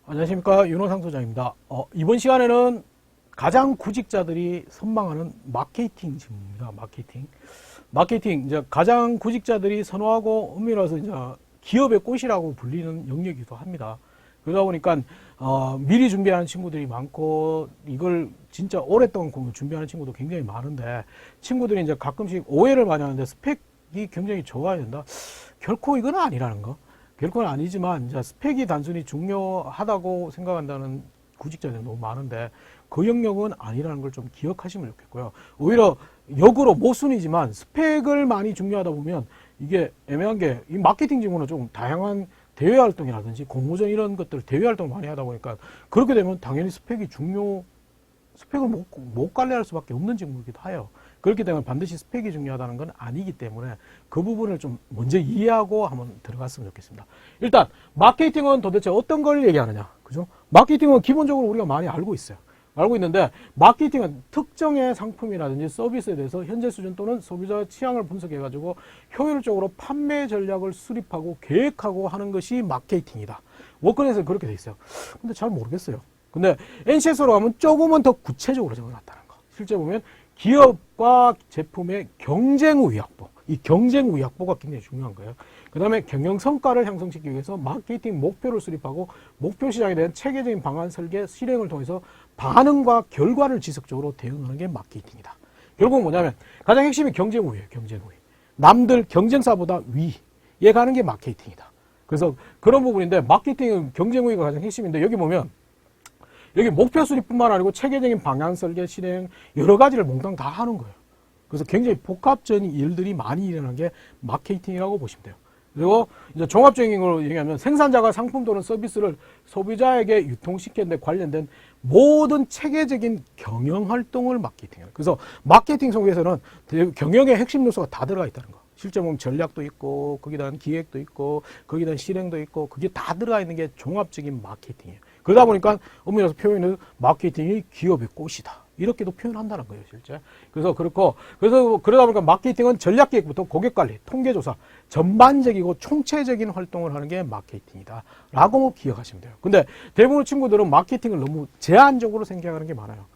안녕하십니까, 윤호상 소장입니다. 이번 시간에는 가장 구직자들이 선망하는 마케팅 질문입니다. 마케팅, 이제 가장 구직자들이 선호하고 엄밀해서 이제 기업의 꽃이라고 불리는 영역이기도 합니다. 그러다 보니까 미리 준비하는 친구들이 많고, 이걸 진짜 오랫동안 준비하는 친구도 굉장히 많은데, 친구들이 이제 가끔씩 오해를 많이 하는데, 스펙이 굉장히 좋아야 된다. 결코 이건 아니라는 거. 결코는 아니지만 이제 스펙이 단순히 중요하다고 생각한다는 구직자들이 너무 많은데, 그 영역은 아니라는 걸 좀 기억하시면 좋겠고요. 오히려 역으로 모순이지만 스펙을 많이 중요하다 보면 이게 애매한 게, 이 마케팅 직무는 좀 다양한 대외 활동이라든지 공모전 이런 것들 대외 활동을 많이 하다 보니까, 그렇게 되면 당연히 스펙을 못 관리할 수밖에 없는 직무이기도 해요. 그렇기 때문에 반드시 스펙이 중요하다는 건 아니기 때문에 그 부분을 좀 먼저 이해하고 한번 들어갔으면 좋겠습니다. 일단 마케팅은 도대체 어떤 걸 얘기하느냐, 그죠? 마케팅은 기본적으로 우리가 많이 알고 있어요. 알고 있는데, 마케팅은 특정의 상품이라든지 서비스에 대해서 현재 수준 또는 소비자 취향을 분석해 가지고 효율적으로 판매 전략을 수립하고 계획하고 하는 것이 마케팅이다. 워크넷에 그렇게 돼 있어요. 근데 잘 모르겠어요. 근데 NCS로 가면 조금은 더 구체적으로 적어놨다는 거. 실제 보면 기업과 제품의 경쟁 우위 확보, 이 경쟁 우위 확보가 굉장히 중요한 거예요. 그 다음에 경영 성과를 향상시키기 위해서 마케팅 목표를 수립하고 목표 시장에 대한 체계적인 방안 설계, 실행을 통해서 반응과 결과를 지속적으로 대응하는 게 마케팅이다. 결국 뭐냐면 가장 핵심이 경쟁 우위예요. 경쟁 우위. 남들 경쟁사보다 위에 가는 게 마케팅이다. 그래서 그런 부분인데, 마케팅은 경쟁 우위가 가장 핵심인데, 여기 보면 여기 목표 수립뿐만 아니고 체계적인 방향 설계, 실행 여러 가지를 몽땅 다 하는 거예요. 그래서 굉장히 복합적인 일들이 많이 일어나는 게 마케팅이라고 보시면 돼요. 그리고 이제 종합적인 걸로 얘기하면 생산자가 상품 또는 서비스를 소비자에게 유통시키는 데 관련된 모든 체계적인 경영 활동을 마케팅해요. 그래서 마케팅 속에서는 경영의 핵심 요소가 다 들어가 있다는 거. 실제 보면 전략도 있고, 거기에 대한 기획도 있고, 거기에 대한 실행도 있고, 그게 다 들어가 있는 게 종합적인 마케팅이에요. 그러다 보니까 엄밀해서 표현은 마케팅이 기업의 꽃이다, 이렇게도 표현한다는 거예요, 실제. 그래서 그러다 보니까 마케팅은 전략 기획부터 고객 관리, 통계 조사, 전반적이고 총체적인 활동을 하는 게 마케팅이다 라고 기억하시면 돼요. 근데 대부분 친구들은 마케팅을 너무 제한적으로 생각하는 게 많아요.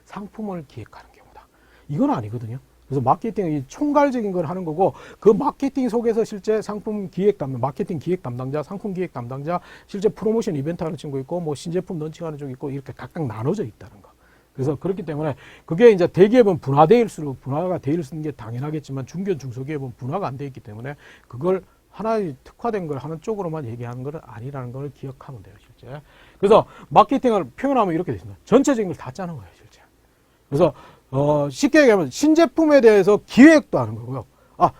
상품을 기획하는 경우다. 이건 아니거든요. 그래서 마케팅은 이 총괄적인 걸 하는 거고, 그 마케팅 속에서 실제 상품 기획 담당, 마케팅 기획 담당자, 상품 기획 담당자, 실제 프로모션 이벤트 하는 친구 있고, 뭐 신제품 런칭하는 친구 있고, 이렇게 각각 나눠져 있다는 거. 그래서 그렇기 때문에 그게 이제 대기업은 분화가 돼 있는 게 당연하겠지만, 중견 중소기업은 분화가 안 돼 있기 때문에 그걸 하나의 특화된 걸 하는 쪽으로만 얘기하는 건 아니라는 걸 기억하면 돼요, 실제. 그래서 마케팅을 표현하면 이렇게 되습니다. 전체적인 걸 다 짜는 거예요, 실제. 그래서 쉽게 얘기하면 신제품에 대해서 기획도 하는 거고요.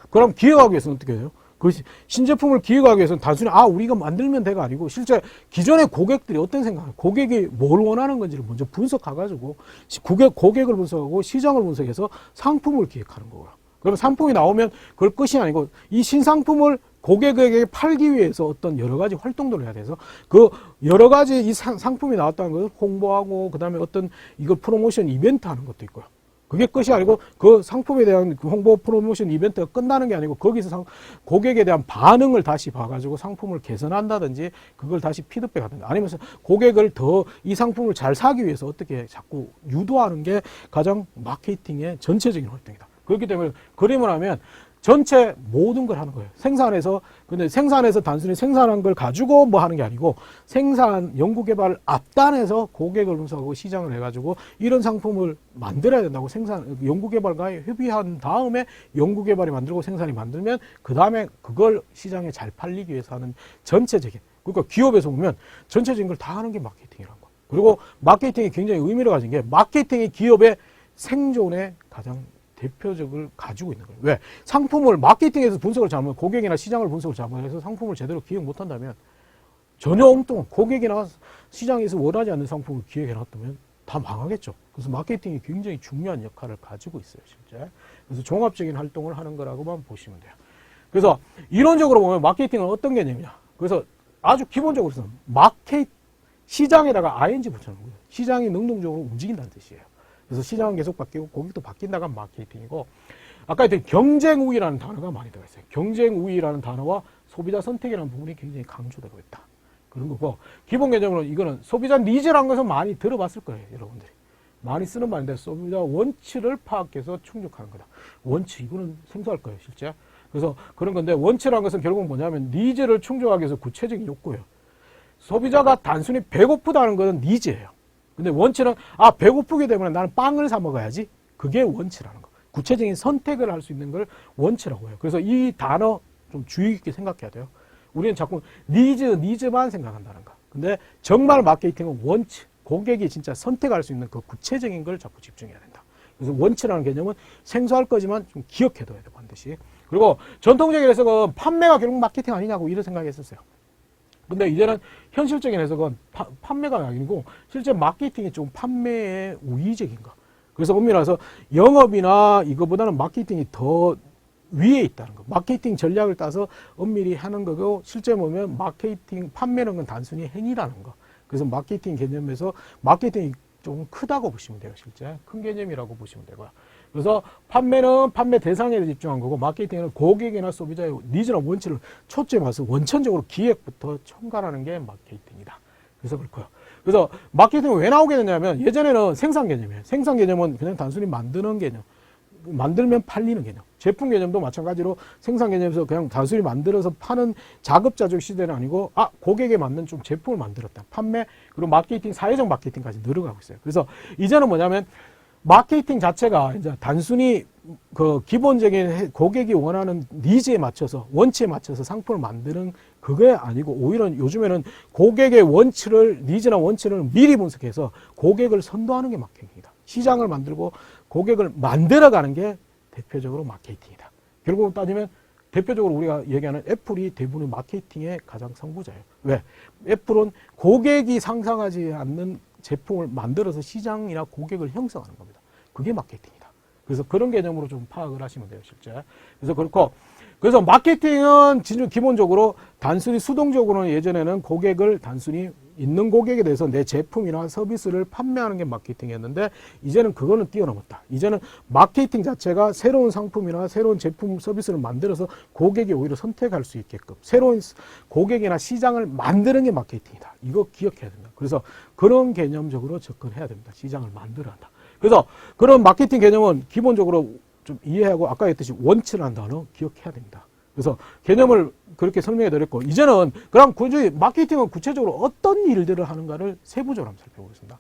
그럼 기획하기 위해서는 어떻게 해요? 그 신제품을 기획하기 위해서는 단순히 우리가 만들면 돼가 아니고, 실제 기존의 고객들이 어떤 생각을, 고객이 뭘 원하는 건지를 먼저 분석해가지고 고객을 분석하고 시장을 분석해서 상품을 기획하는 거고요. 그러면 상품이 나오면 그걸 끝이 아니고, 이 신상품을 고객에게 팔기 위해서 어떤 여러 가지 활동들을 해야 돼서, 그 여러 가지 이 상품이 나왔다는 것을 홍보하고, 그 다음에 어떤 이걸 프로모션 이벤트 하는 것도 있고요. 그게 끝이 아니고, 그 상품에 대한 그 홍보 프로모션 이벤트가 끝나는 게 아니고, 거기서 고객에 대한 반응을 다시 봐가지고 상품을 개선한다든지, 그걸 다시 피드백하든지, 아니면 고객을 더 이 상품을 잘 사기 위해서 어떻게 자꾸 유도하는 게 가장 마케팅의 전체적인 활동이다. 그렇기 때문에 그림을 하면 전체 모든 걸 하는 거예요. 근데 생산에서 단순히 생산한 걸 가지고 뭐 하는 게 아니고, 생산, 연구개발 앞단에서 고객을 분석하고 시장을 해가지고 이런 상품을 만들어야 된다고, 연구개발과 협의한 다음에 연구개발이 만들고 생산이 만들면, 그 다음에 그걸 시장에 잘 팔리기 위해서 하는 전체적인, 그러니까 기업에서 보면 전체적인 걸 다 하는 게 마케팅이라는 거. 그리고 마케팅이 굉장히 의미를 가진 게, 마케팅이 기업의 생존에 가장 대표적을 가지고 있는 거예요. 왜? 상품을 마케팅에서 분석을 잘못, 고객이나 시장을 분석을 잘못해서 상품을 제대로 기획 못한다면, 전혀 엉뚱한 고객이나 시장에서 원하지 않는 상품을 기획해놨다면 다 망하겠죠. 그래서 마케팅이 굉장히 중요한 역할을 가지고 있어요, 실제. 그래서 종합적인 활동을 하는 거라고만 보시면 돼요. 그래서 이론적으로 보면 마케팅은 어떤 개념이냐. 그래서 아주 기본적으로는 시장에다가 ing 붙여놓은 거예요. 시장이 능동적으로 움직인다는 뜻이에요. 그래서 시장은 계속 바뀌고 고객도 바뀐다가 마케팅이고, 아까 했던 경쟁 우위라는 단어가 많이 들어가 있어요. 경쟁 우위라는 단어와 소비자 선택이라는 부분이 굉장히 강조되고 있다. 그런 거고, 기본 개념으로 이거는 소비자 니즈라는 것은 많이 들어봤을 거예요, 여러분들이. 많이 쓰는 말인데 소비자 원치를 파악해서 충족하는 거다. 원치, 이거는 생소할 거예요, 실제. 그래서 그런 건데, 원치라는 것은 결국은 뭐냐면 니즈를 충족하기 위해서 구체적인 욕구예요. 소비자가 단순히 배고프다는 것은 니즈예요. 근데 원치는 배고프기 때문에 나는 빵을 사 먹어야지. 그게 원치라는 거. 구체적인 선택을 할 수 있는 걸 원치라고 해요. 그래서 이 단어 좀 주의 깊게 생각해야 돼요. 우리는 자꾸 니즈만 생각한다는 거. 근데 정말 마케팅은 원치, 고객이 진짜 선택할 수 있는 그 구체적인 걸 자꾸 집중해야 된다. 그래서 원치라는 개념은 생소할 거지만 좀 기억해둬야 돼, 반드시. 그리고 전통적인 해석은 판매가 결국 마케팅 아니냐고 이런 생각이 했었어요. 근데 이제는 현실적인 해석은 판매가 아니고 실제 마케팅이 좀 판매에 우위적인 거. 그래서 엄밀히 말해서 영업이나 이거보다는 마케팅이 더 위에 있다는 거. 마케팅 전략을 따서 엄밀히 하는 거고, 실제 보면 마케팅, 판매는 건 단순히 행위라는 거. 그래서 마케팅 개념에서 마케팅이 좀 크다고 보시면 돼요, 실제. 큰 개념이라고 보시면 되고요. 그래서 판매는 판매 대상에 집중한 거고, 마케팅은 고객이나 소비자의 니즈나 원치를 초점해서 원천적으로 기획부터 총괄하는 게 마케팅이다. 그래서 그렇고요. 그래서 마케팅은 왜 나오게 되냐면, 예전에는 생산 개념이에요. 생산 개념은 그냥 단순히 만드는 개념. 만들면 팔리는 개념. 제품 개념도 마찬가지로 생산 개념에서 그냥 단순히 만들어서 파는 자급자족 시대는 아니고, 고객에 맞는 좀 제품을 만들었다. 판매, 그리고 마케팅, 사회적 마케팅까지 늘어가고 있어요. 그래서 이제는 뭐냐면, 마케팅 자체가 이제 단순히 그 기본적인 고객이 원하는 니즈에 맞춰서, 원치에 맞춰서 상품을 만드는 그게 아니고, 오히려 요즘에는 고객의 니즈나 원치를 미리 분석해서 고객을 선도하는 게 마케팅이다. 시장을 만들고 고객을 만들어가는 게 대표적으로 마케팅이다. 결국 따지면 대표적으로 우리가 얘기하는 애플이 대부분의 마케팅의 가장 선구자예요. 왜? 애플은 고객이 상상하지 않는 제품을 만들어서 시장이나 고객을 형성하는 겁니다. 그게 마케팅이다. 그래서 그런 개념으로 좀 파악을 하시면 돼요, 실제. 그래서 그렇고, 그래서 마케팅은 진짜 기본적으로 단순히 수동적으로는 예전에는 고객을 단순히 있는 고객에 대해서 내 제품이나 서비스를 판매하는 게 마케팅이었는데, 이제는 그거는 뛰어넘었다. 이제는 마케팅 자체가 새로운 상품이나 새로운 제품 서비스를 만들어서 고객이 오히려 선택할 수 있게끔 새로운 고객이나 시장을 만드는 게 마케팅이다. 이거 기억해야 된다. 그래서 그런 개념적으로 접근해야 됩니다. 시장을 만들어야 한다. 그래서 그런 마케팅 개념은 기본적으로 좀 이해하고, 아까 했듯이 원치라는 단어 기억해야 됩니다. 그래서 개념을 그렇게 설명해 드렸고, 이제는 그럼 굳이 마케팅은 구체적으로 어떤 일들을 하는가를 세부적으로 한번 살펴보겠습니다.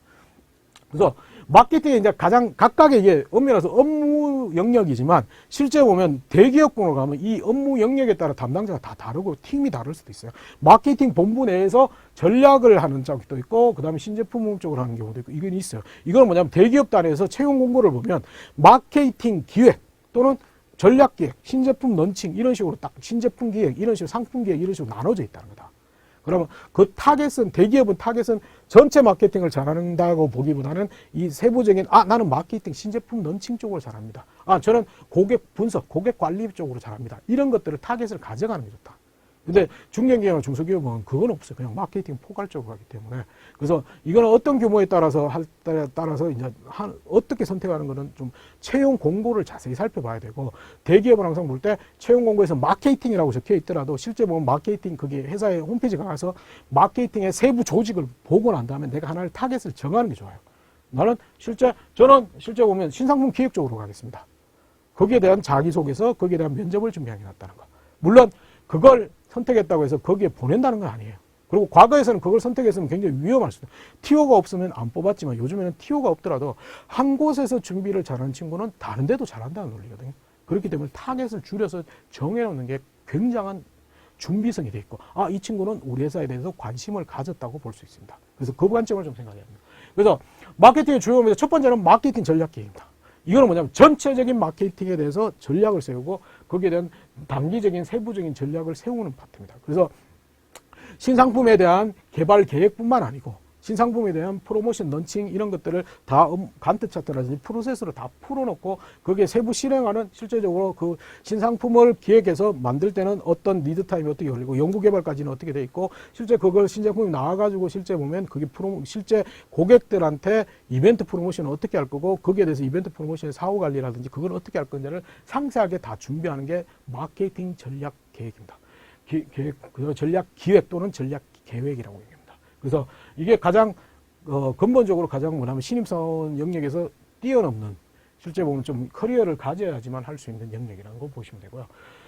그래서 마케팅이 이제 가장 각각의 이게 엄밀해서 업무 영역이지만, 실제 보면 대기업군으로 가면 이 업무 영역에 따라 담당자가 다 다르고 팀이 다를 수도 있어요. 마케팅 본부 내에서 전략을 하는 쪽도 있고, 그 다음에 신제품 쪽으로 하는 경우도 있고, 이건 있어요. 이건 뭐냐면 대기업 단위에서 채용 공고를 보면 마케팅 기획 또는 전략기획, 신제품 런칭 이런 식으로 딱 신제품 기획, 이런 식으로 상품 기획 이런 식으로 나눠져 있다는 거다. 그러면 그 타겟은, 대기업은 타겟은 전체 마케팅을 잘한다고 보기보다는 이 세부적인, 나는 마케팅 신제품 런칭 쪽으로 잘합니다. 저는 고객 분석, 고객 관리 쪽으로 잘합니다. 이런 것들을 타겟을 가져가는 게 좋다. 근데 중견기업이나 중소기업은 그건 없어요. 그냥 마케팅 포괄적으로 하기 때문에. 그래서 이거는 어떤 규모에 따라서 이제 어떻게 선택하는 거는 좀 채용 공고를 자세히 살펴봐야 되고, 대기업은 항상 볼 때 채용 공고에서 마케팅이라고 적혀 있더라도 실제 보면 마케팅 그게 회사의 홈페이지 가서 마케팅의 세부 조직을 보고 난 다음에 내가 하나를 타겟을 정하는 게 좋아요. 저는 실제 보면 신상품 기획 쪽으로 가겠습니다. 거기에 대한 자기소개서, 거기에 대한 면접을 준비하는 게 낫다는 거. 물론 그걸 선택했다고 해서 거기에 보낸다는 건 아니에요. 그리고 과거에서는 그걸 선택했으면 굉장히 위험할 수도 있어요. TO가 없으면 안 뽑았지만, 요즘에는 TO가 없더라도 한 곳에서 준비를 잘하는 친구는 다른 데도 잘한다는 논리거든요. 그렇기 때문에 타겟을 줄여서 정해놓는 게 굉장한 준비성이 돼 있고, 이 친구는 우리 회사에 대해서 관심을 가졌다고 볼 수 있습니다. 그래서 그 관점을 좀 생각해야 됩니다. 그래서 마케팅의 주요입니다. 첫 번째는 마케팅 전략 기획입니다. 이거는 뭐냐면 전체적인 마케팅에 대해서 전략을 세우고, 거기에 대한 단기적인 세부적인 전략을 세우는 파트입니다. 그래서 신상품에 대한 개발 계획뿐만 아니고, 신상품에 대한 프로모션, 런칭 이런 것들을 다 간트 차트라든지 프로세스로 다 풀어놓고, 거기에 세부 실행하는, 실제적으로 그 신상품을 기획해서 만들 때는 어떤 리드 타임이 어떻게 걸리고, 연구개발까지는 어떻게 돼 있고, 실제 그걸 신제품이 나와가지고 실제 보면 그게 실제 고객들한테 이벤트 프로모션을 어떻게 할 거고, 거기에 대해서 이벤트 프로모션의 사후 관리라든지 그걸 어떻게 할 건지를 상세하게 다 준비하는 게 마케팅 전략 계획입니다. 전략 기획 또는 전략 계획이라고 얘기합니다. 그래서 이게 가장 근본적으로 가장 뭐냐면 신입사원 영역에서 뛰어넘는 실제 보면 좀 커리어를 가져야지만 할 수 있는 영역이라는 거 보시면 되고요.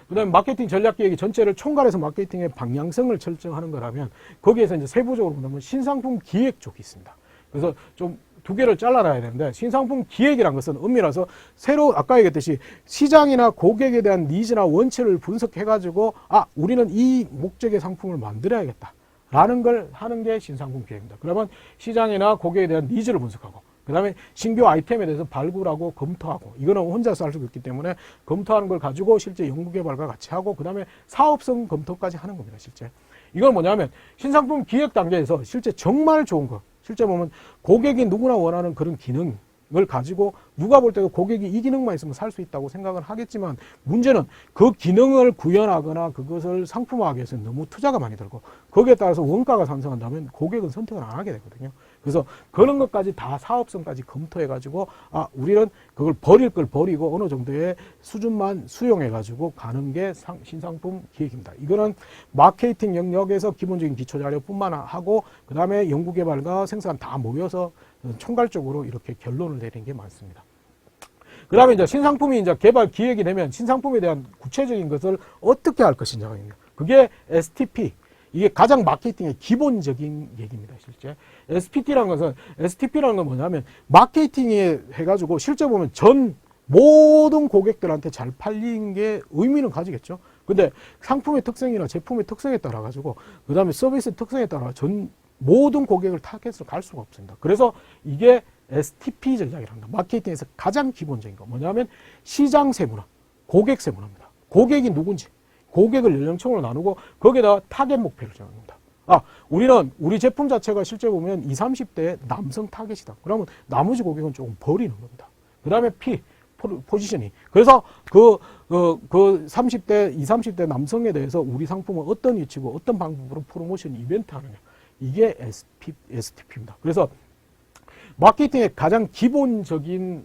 그 다음에 마케팅 전략 기획이 전체를 총괄해서 마케팅의 방향성을 설정하는 거라면 거기에서 이제 세부적으로 보면 신상품 기획 쪽이 있습니다. 그래서 좀 두 개를 잘라놔야 되는데 신상품 기획이란 것은 엄밀해서 새로 아까 얘기했듯이 시장이나 고객에 대한 니즈나 원칙을 분석해가지고 우리는 이 목적의 상품을 만들어야겠다 라는 걸 하는 게 신상품 기획입니다. 그러면 시장이나 고객에 대한 니즈를 분석하고 그 다음에 신규 아이템에 대해서 발굴하고 검토하고 이거는 혼자서 할 수 없기 때문에 검토하는 걸 가지고 실제 연구개발과 같이 하고 그 다음에 사업성 검토까지 하는 겁니다. 실제 이건 뭐냐면 신상품 기획 단계에서 실제 정말 좋은 거 실제 보면 고객이 누구나 원하는 그런 기능을 가지고 누가 볼 때도 고객이 이 기능만 있으면 살 수 있다고 생각을 하겠지만 문제는 그 기능을 구현하거나 그것을 상품화하기 위해서 너무 투자가 많이 들고 거기에 따라서 원가가 상승한다면 고객은 선택을 안 하게 되거든요. 그래서 그런 것까지 다 사업성까지 검토해가지고 우리는 그걸 버릴 걸 버리고 어느 정도의 수준만 수용해가지고 가는 게 신상품 기획입니다. 이거는 마케팅 영역에서 기본적인 기초자료뿐만 하고 그 다음에 연구개발과 생산 다 모여서 총괄적으로 이렇게 결론을 내리는 게 많습니다. 그 다음에 이제 신상품이 이제 개발 기획이 되면 신상품에 대한 구체적인 것을 어떻게 할 것인가입니다. 그게 STP. 이게 가장 마케팅의 기본적인 얘기입니다, 실제. STP라는 건 뭐냐면, 마케팅에 해가지고, 실제 보면 모든 고객들한테 잘 팔리는 게 의미는 가지겠죠. 근데 상품의 특성이나 제품의 특성에 따라가지고, 그 다음에 서비스 특성에 따라 모든 고객을 타겟으로 갈 수가 없습니다. 그래서 이게 STP 전략이랍니다. 마케팅에서 가장 기본적인 거. 뭐냐면, 시장 세분화, 고객 세분화입니다. 고객이 누군지. 고객을 연령층으로 나누고 거기에다 타겟 목표를 정합니다. 우리는 우리 제품 자체가 실제 보면 20, 30대 남성 타겟이다. 그러면 나머지 고객은 조금 버리는 겁니다. 그 다음에 P, 포지셔닝. 그래서 그 30대, 20, 30대 남성에 대해서 우리 상품은 어떤 위치고 어떤 방법으로 프로모션 이벤트 하느냐. 이게 STP입니다. 그래서 마케팅의 가장 기본적인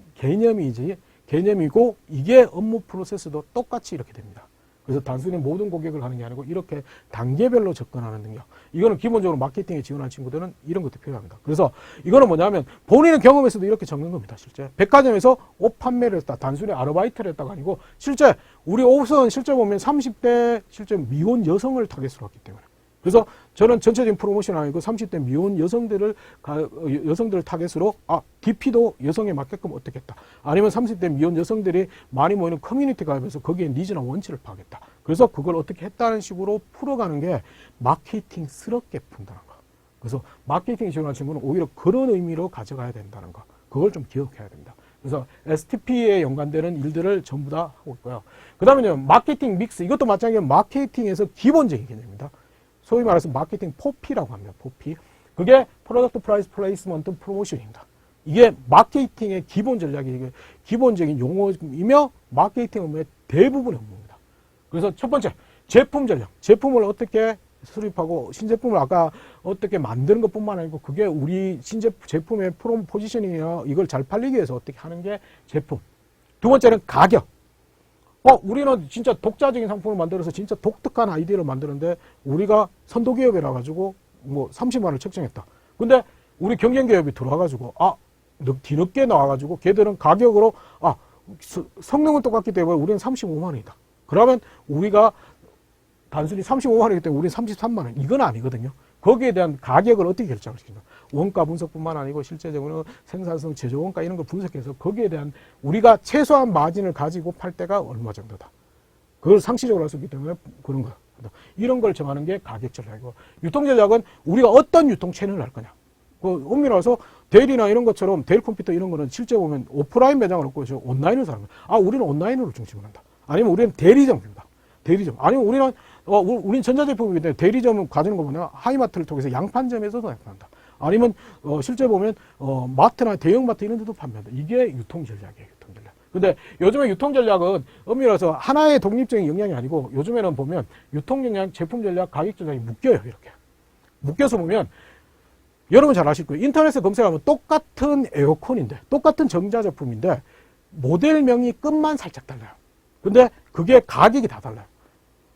개념이고 이게 업무 프로세스도 똑같이 이렇게 됩니다. 그래서 단순히 모든 고객을 하는 게 아니고 이렇게 단계별로 접근하는 능력. 이거는 기본적으로 마케팅에 지원한 친구들은 이런 것도 필요합니다. 그래서 이거는 뭐냐면 본인의 경험에서도 이렇게 적는 겁니다. 실제 백화점에서 옷 판매를 했다. 단순히 아르바이트를 했다가 아니고 실제 우리 옷은 실제 보면 30대 실제 미혼 여성을 타겟으로 했기 때문에. 그래서 저는 전체적인 프로모션 아니고 30대 미혼 여성들을 타겟으로 DP도 여성에 맞게끔 어떻게 했다. 아니면 30대 미혼 여성들이 많이 모이는 커뮤니티 가입해서 거기에 니즈나 원치를 파악했다. 그래서 그걸 어떻게 했다는 식으로 풀어가는 게 마케팅스럽게 푼다는 거. 그래서 마케팅이 지원하는 친구는 오히려 그런 의미로 가져가야 된다는 거. 그걸 좀 기억해야 됩니다. 그래서 STP에 연관되는 일들을 전부 다 하고 있고요. 그 다음에 마케팅 믹스. 이것도 마찬가지로 마케팅에서 기본적인 개념입니다. 소위 말해서 마케팅 포피라고 합니다. 포피. 그게 프로덕트 프라이스 플레이스먼트 프로모션입니다. 이게 마케팅의 기본 전략이 기본적인 용어이며 마케팅 업무의 대부분의 업무입니다. 그래서 첫 번째, 제품 전략. 제품을 어떻게 수립하고 신제품을 아까 어떻게 만드는 것뿐만 아니고 그게 우리 제품의 포지셔닝이나 이걸 잘 팔리기 위해서 어떻게 하는 게 제품. 두 번째는 가격. 우리는 진짜 독자적인 상품을 만들어서 진짜 독특한 아이디어를 만드는데 우리가 선도기업이라 가지고 30만 원을 책정했다. 근데 우리 경쟁기업이 들어와가지고 뒤늦게 나와가지고 걔들은 가격으로 성능은 똑같기 때문에 우리는 35만 원이다. 그러면 우리가 단순히 35만 원이기 때문에 우리는 33만 원. 이건 아니거든요. 거기에 대한 가격을 어떻게 결정할 수 있나. 원가 분석뿐만 아니고 실제적으로 생산성, 제조 원가 이런 걸 분석해서 거기에 대한 우리가 최소한 마진을 가지고 팔 때가 얼마 정도다. 그걸 상시적으로 할 수 있기 때문에 그런 거. 이런 걸 정하는 게 가격 전략이고 유통 전략은 우리가 어떤 유통 채널을 할 거냐. 엄밀히 말해서 데일이나 이런 것처럼 데일 컴퓨터 이런 거는 실제 보면 오프라인 매장을 없고 온라인으로 사는 거야. 우리는 온라인으로 중심을 한다. 아니면 우리는 대리점입니다. 대리점. 아니면 우리는 전자제품이기 때문에 대리점을 가지는 거 보면 하이마트를 통해서 양판점에서도 판단한다. 아니면 실제 보면 마트나 대형마트 이런 데도 판매한다. 이게 유통 전략이에요. 유통 전략. 근데 요즘에 유통 전략은 엄밀해서 하나의 독립적인 영역이 아니고 요즘에는 보면 유통 전략, 제품 전략, 가격 전략이 묶여요. 이렇게. 묶여서 보면 여러분 잘 아실 거예요. 인터넷에 검색하면 똑같은 에어컨인데 똑같은 전자제품인데 모델명이 끝만 살짝 달라요. 근데 그게 가격이 다 달라요.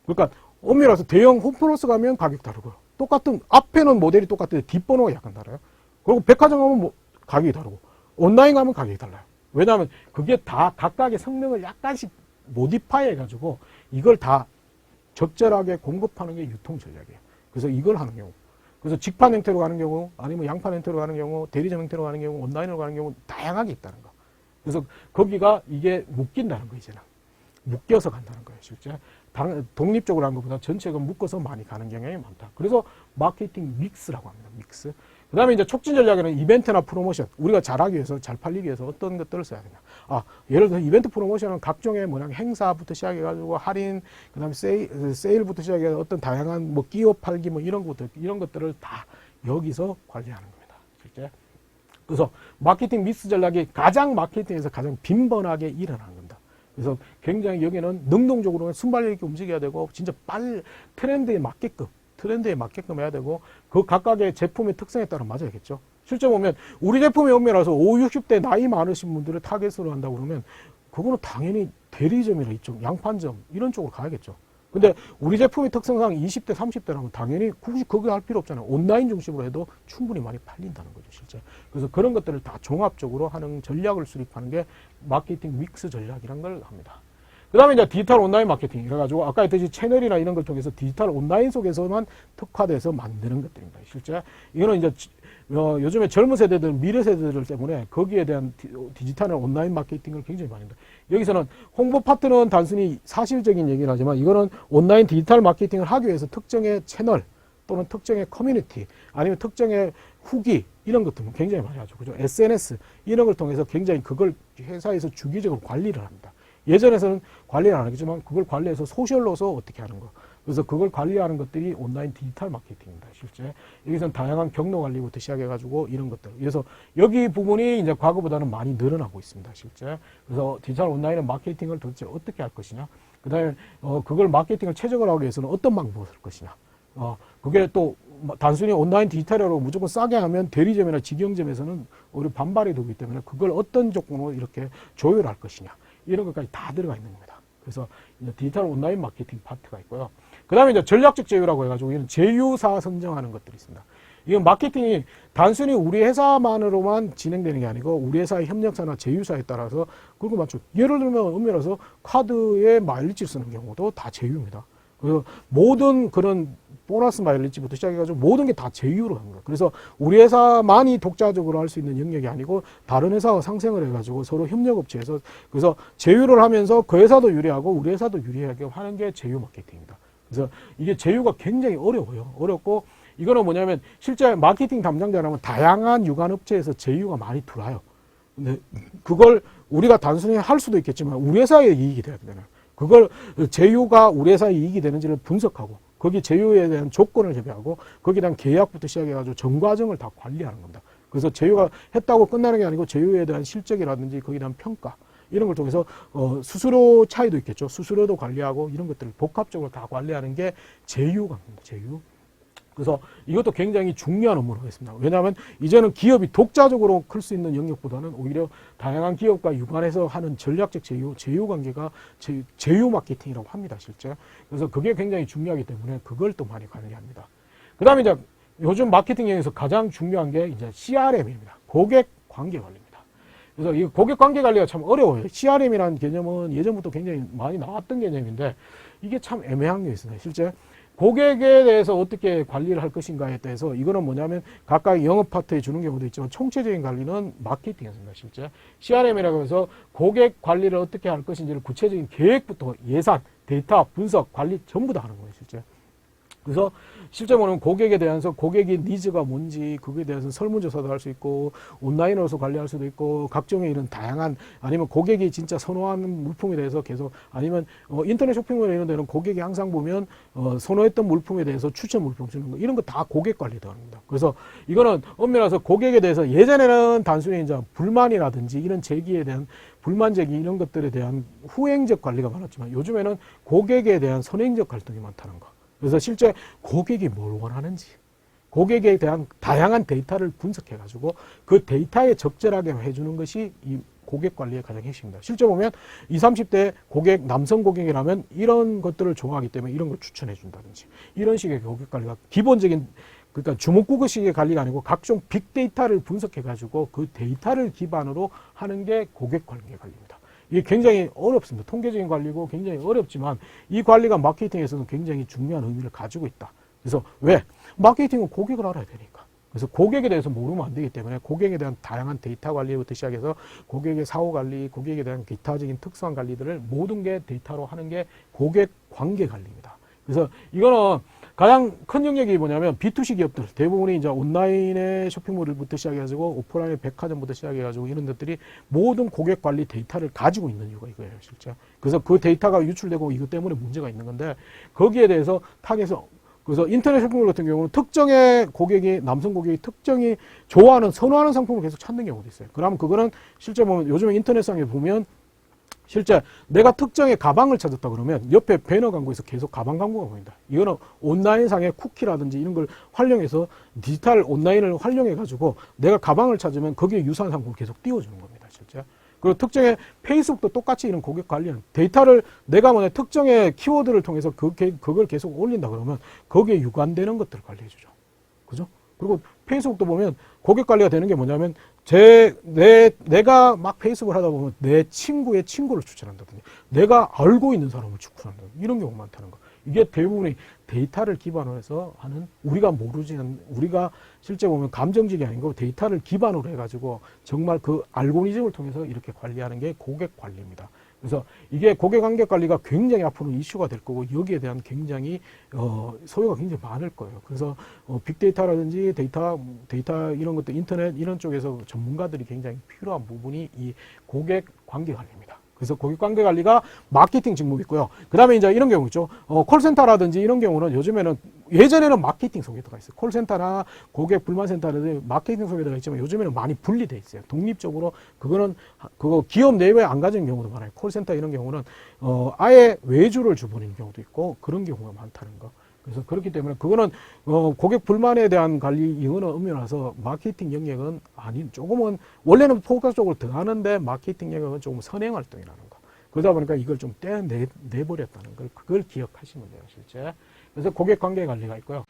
그러니까 엄밀해서 대형 홈플러스 가면 가격 다르고요. 똑같은, 앞에는 모델이 똑같은데 뒷번호가 약간 달라요. 그리고 백화점 가면 뭐 가격이 다르고, 온라인 가면 가격이 달라요. 왜냐하면 그게 다 각각의 성능을 약간씩 모디파이 해가지고 이걸 다 적절하게 공급하는 게 유통 전략이에요. 그래서 이걸 하는 경우. 그래서 직판 형태로 가는 경우, 아니면 양판 형태로 가는 경우, 대리점 형태로 가는 경우, 온라인으로 가는 경우 다양하게 있다는 거. 그래서 거기가 이게 묶인다는 거, 이제는. 묶여서 간다는 거예요, 실제. 독립적으로 한 것보다 전체가 묶어서 많이 가는 경향이 많다. 그래서 마케팅 믹스라고 합니다, 믹스. 그 다음에 이제 촉진 전략에는 이벤트나 프로모션, 우리가 잘하기 위해서, 잘 팔리기 위해서 어떤 것들을 써야 되냐. 예를 들어 이벤트 프로모션은 각종의 행사부터 시작해가지고 할인, 그 다음에 세일부터 시작해서 어떤 다양한 끼워 팔기 이런 것들을 다 여기서 관리하는 겁니다, 실제. 그래서 마케팅 믹스 전략이 마케팅에서 가장 빈번하게 일어나는 겁니다. 그래서 굉장히 여기는 능동적으로 순발력 있게 움직여야 되고, 진짜 트렌드에 맞게끔 해야 되고, 그 각각의 제품의 특성에 따라 맞아야겠죠. 실제 보면 우리 제품이 엄밀해서 50, 60대 나이 많으신 분들을 타겟으로 한다고 그러면 그거는 당연히 대리점이나 이쪽 양판점 이런 쪽으로 가야겠죠. 근데 우리 제품의 특성상 20대, 30대라면 당연히 굳이 그거 할 필요 없잖아요. 온라인 중심으로 해도 충분히 많이 팔린다는 거죠, 실제. 그래서 그런 것들을 다 종합적으로 하는 전략을 수립하는 게 마케팅 믹스 전략이라는 걸 합니다. 그 다음에 이제 디지털 온라인 마케팅. 이래가지고 아까 했듯이 채널이나 이런 걸 통해서 디지털 온라인 속에서만 특화돼서 만드는 것들입니다, 실제. 이거는 이제 요즘에 젊은 세대들, 미래 세대들 때문에 거기에 대한 디지털 온라인 마케팅을 굉장히 많이 합니다. 여기서는 홍보 파트는 단순히 사실적인 얘기를 하지만 이거는 온라인 디지털 마케팅을 하기 위해서 특정의 채널 또는 특정의 커뮤니티 아니면 특정의 후기 이런 것들 굉장히 많이 하죠. 그죠? SNS 이런 걸 통해서 굉장히 그걸 회사에서 주기적으로 관리를 합니다. 예전에서는 관리를 안 하겠지만 그걸 관리해서 소셜로서 어떻게 하는 거. 그래서 그걸 관리하는 것들이 온라인 디지털 마케팅입니다, 실제. 여기서는 다양한 경로 관리부터 시작해가지고 이런 것들. 그래서 여기 부분이 이제 과거보다는 많이 늘어나고 있습니다, 실제. 그래서 디지털 온라인 마케팅을 도대체 어떻게 할 것이냐. 그 다음에, 그걸 마케팅을 최적을 하기 위해서는 어떤 방법을 쓸 것이냐. 그게 또 단순히 온라인 디지털으로 무조건 싸게 하면 대리점이나 직영점에서는 오히려 반발이 되기 때문에 그걸 어떤 조건으로 이렇게 조율할 것이냐. 이런 것까지 다 들어가 있는 겁니다. 그래서 이제 디지털 온라인 마케팅 파트가 있고요. 그 다음에 이제 전략적 제휴라고 해가지고 이런 제휴사 선정하는 것들이 있습니다. 이건 마케팅이 단순히 우리 회사만으로만 진행되는 게 아니고 우리 회사의 협력사나 제휴사에 따라서 그거 맞죠. 예를 들면 엄밀해서 카드에 마일리지를 쓰는 경우도 다 제휴입니다. 그래서 모든 그런 보너스 마일리지부터 시작해가지고 모든 게 다 제휴로 합니다. 그래서 우리 회사만이 독자적으로 할 수 있는 영역이 아니고 다른 회사와 상생을 해가지고 서로 협력업체에서 그래서 제휴를 하면서 그 회사도 유리하고 우리 회사도 유리하게 하는 게 제휴 마케팅입니다. 그래서 이게 제휴가 굉장히 어려워요. 어렵고 이거는 뭐냐면 실제 마케팅 담당자라면 다양한 유관업체에서 제휴가 많이 들어와요. 근데 그걸 우리가 단순히 할 수도 있겠지만 우리 회사의 이익이 돼야 되잖아요. 그걸 제휴가 우리 회사의 이익이 되는지를 분석하고 거기 제휴에 대한 조건을 협의하고 거기에 대한 계약부터 시작해가지고 전 과정을 다 관리하는 겁니다. 그래서 제휴가 했다고 끝나는 게 아니고 제휴에 대한 실적이라든지 거기에 대한 평가 이런 걸 통해서 수수료 차이도 있겠죠. 수수료도 관리하고 이런 것들을 복합적으로 다 관리하는 게 제휴가 됩니다. 제휴. 그래서 이것도 굉장히 중요한 업무로 하겠습니다. 왜냐하면 이제는 기업이 독자적으로 클 수 있는 영역보다는 오히려 다양한 기업과 유관해서 하는 전략적 제휴 관계가 제휴 마케팅이라고 합니다, 실제. 그래서 그게 굉장히 중요하기 때문에 그걸 또 많이 관리합니다. 그 다음에 이제 요즘 마케팅에서 가장 중요한 게 이제 CRM입니다. 고객 관계 관리입니다. 그래서 이 고객 관계 관리가 참 어려워요. CRM이라는 개념은 예전부터 굉장히 많이 나왔던 개념인데 이게 참 애매한 게 있습니다. 실제 고객에 대해서 어떻게 관리를 할 것인가에 대해서 이거는 뭐냐면 각각 영업 파트에 주는 경우도 있지만 총체적인 관리는 마케팅에서입니다. 실제 CRM이라고 해서 고객 관리를 어떻게 할 것인지를 구체적인 계획부터 예산, 데이터, 분석, 관리 전부 다 하는 거예요. 실제. 그래서 실제 보면 고객에 대해서 고객의 니즈가 뭔지 그거에 대해서 설문조사도 할 수 있고 온라인으로서 관리할 수도 있고 각종의 이런 다양한 아니면 고객이 진짜 선호하는 물품에 대해서 계속 아니면 인터넷 쇼핑몰 이런 데는 고객이 항상 보면 선호했던 물품에 대해서 추천 물품 주는 거 이런 거 다 고객 관리 들어갑니다. 그래서 이거는 엄밀해서 고객에 대해서 예전에는 단순히 이제 불만이라든지 이런 제기에 대한 불만 제기 이런 것들에 대한 후행적 관리가 많았지만 요즘에는 고객에 대한 선행적 활동이 많다는 거. 그래서 실제 고객이 뭘 원하는지 고객에 대한 다양한 데이터를 분석해가지고 그 데이터에 적절하게 해주는 것이 이 고객 관리의 가장 핵심입니다. 실제 보면 20, 30대 고객, 남성 고객이라면 이런 것들을 좋아하기 때문에 이런 걸 추천해 준다든지 이런 식의 고객 관리가 기본적인 그러니까 주먹구구식의 관리가 아니고 각종 빅데이터를 분석해가지고 그 데이터를 기반으로 하는 게 고객 관계 관리입니다. 이게 굉장히 어렵습니다. 통계적인 관리고 굉장히 어렵지만 이 관리가 마케팅에서는 굉장히 중요한 의미를 가지고 있다. 그래서 왜? 마케팅은 고객을 알아야 되니까. 그래서 고객에 대해서 모르면 안 되기 때문에 고객에 대한 다양한 데이터 관리부터 시작해서 고객의 사후 관리, 고객에 대한 기타적인 특수한 관리들을 모든 게 데이터로 하는 게 고객 관계 관리입니다. 그래서 이거는 가장 큰 영역이 뭐냐면 B2C 기업들 대부분이 이제 온라인의 쇼핑몰부터 시작해가지고 오프라인의 백화점부터 시작해가지고 이런 것들이 모든 고객 관리 데이터를 가지고 있는 이유가 이거예요, 실제. 그래서 그 데이터가 유출되고 이것 때문에 문제가 있는 건데 거기에 대해서 타겟에서 그래서 인터넷 쇼핑몰 같은 경우는 특정의 고객이 남성 고객이 특정이 좋아하는 선호하는 상품을 계속 찾는 경우도 있어요. 그러면 그거는 실제 보면 요즘에 인터넷상에 보면 실제 내가 특정의 가방을 찾았다 그러면 옆에 배너 광고에서 계속 가방 광고가 보인다. 이거는 온라인상의 쿠키라든지 이런 걸 활용해서 디지털 온라인을 활용해 가지고 내가 가방을 찾으면 거기에 유사한 상품을 계속 띄워주는 겁니다. 실제. 그리고 특정의 페이스북도 똑같이 이런 고객 관리는 데이터를 내가 만약 특정의 키워드를 통해서 그걸 계속 올린다 그러면 거기에 유관되는 것들을 관리해 주죠. 그죠? 그리고 페이스북도 보면 고객 관리가 되는 게 뭐냐면 내가 막 페이스북을 하다 보면 내 친구의 친구를 추천한다든지 내가 알고 있는 사람을 추천한다든지 이런 경우가 많다는 거. 이게 대부분이 데이터를 기반으로 해서 하는 우리가 모르지 않는 우리가 실제 보면 감정직이 아니고 데이터를 기반으로 해가지고 정말 그 알고리즘을 통해서 이렇게 관리하는 게 고객 관리입니다. 그래서 이게 고객 관계 관리가 굉장히 앞으로는 이슈가 될 거고 여기에 대한 굉장히 소요가 굉장히 많을 거예요. 그래서 빅데이터라든지 데이터 이런 것도 인터넷 이런 쪽에서 전문가들이 굉장히 필요한 부분이 이 고객 관계 관리입니다. 그래서 고객 관계 관리가 마케팅 직무가 있고요. 그 다음에 이제 이런 경우 있죠. 콜센터라든지 이런 경우는 요즘에는 예전에는 마케팅 속에 들어가 있어요. 콜센터나 고객 불만센터라든지 마케팅 속에 들어가 있지만 요즘에는 많이 분리되어 있어요. 독립적으로 그거는 그거 기업 내부에 안 가지는 경우도 많아요. 콜센터 이런 경우는 아예 외주를 줘버리는 경우도 있고 그런 경우가 많다는 거. 그래서 그렇기 때문에 그거는 고객 불만에 대한 관리 이거는 엄연해서 마케팅 영역은 아닌 조금은 원래는 포커스 쪽으로 들어가는데 마케팅 영역은 조금 선행 활동이라는 거. 그러다 보니까 이걸 좀 떼내버렸다는 걸 그걸 기억하시면 돼요, 실제. 그래서 고객 관계 관리가 있고요.